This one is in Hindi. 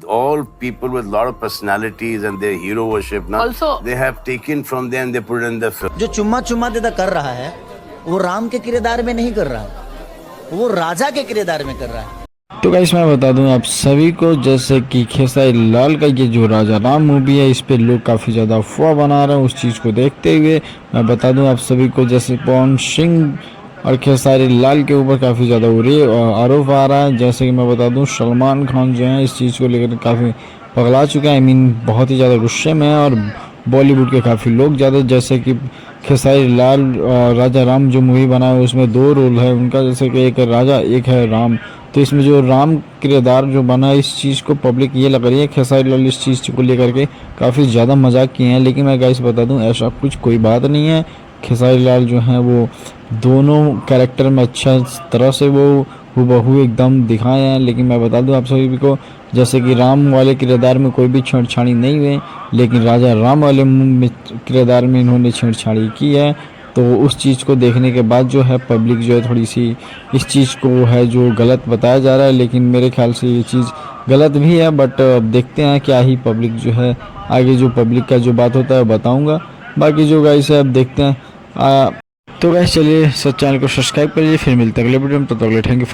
all people with a lot of personalities and their hero worship now. Also, they have taken from them, they put it in the film. जो चुम्मा चुम्मा देता कर रहा है वो राम के किरदार में नहीं कर रहा है, वो राजा के किरदार में कर रहा है। तो गाइस मैं बता दूं आप सभी को, जैसे कि खेसारी लाल का ये जो राजा राम मूवी है, इस पे लोग काफ़ी ज़्यादा अफवाह बना रहे हैं। उस चीज़ को देखते हुए मैं बता दूं आप सभी को, जैसे पवन सिंह और खेसारी लाल के ऊपर काफ़ी ज़्यादा आरोप आ रहा है। जैसे कि मैं बता दूं सलमान खान जो है इस चीज़ को लेकर काफ़ी पगला चुका है, बहुत ही ज़्यादा गुस्से में है। और बॉलीवुड के काफ़ी लोग ज़्यादा, जैसे कि खेसारी लाल राजा राम जो मूवी बना है उसमें 2 रोल है उनका, जैसे कि एक राजा एक है राम। तो इसमें जो राम किरदार जो बना है, इस चीज़ को पब्लिक ये लग रही है खेसारी लाल इस चीज़ को लेकर के काफ़ी ज़्यादा मजाक किए हैं। लेकिन मैं गाइस बता दूं ऐसा कुछ कोई बात नहीं है। खेसारी लाल जो है वो दोनों कैरेक्टर में अच्छा तरह से वो हूबहू एकदम दिखाए हैं। लेकिन मैं बता दूं आप सभी को, जैसे कि राम वाले किरदार में कोई भी छेड़छाड़ी नहीं हुई, लेकिन राजा राम वाले किरदार में इन्होंने छेड़छाड़ी की है। तो उस चीज़ को देखने के बाद जो है पब्लिक जो है थोड़ी सी इस चीज़ को है जो गलत बताया जा रहा है। लेकिन मेरे ख्याल से ये चीज़ गलत भी है, बट अब देखते हैं क्या ही पब्लिक जो है आगे जो पब्लिक का जो बात होता है बताऊँगा। बाकी जो गाइस है अब देखते हैं। तो गाइस चलिए चैनल को सब्सक्राइब करिए, फिर मिलते हैं अगले वीडियो में। तो अगले थैंक यू।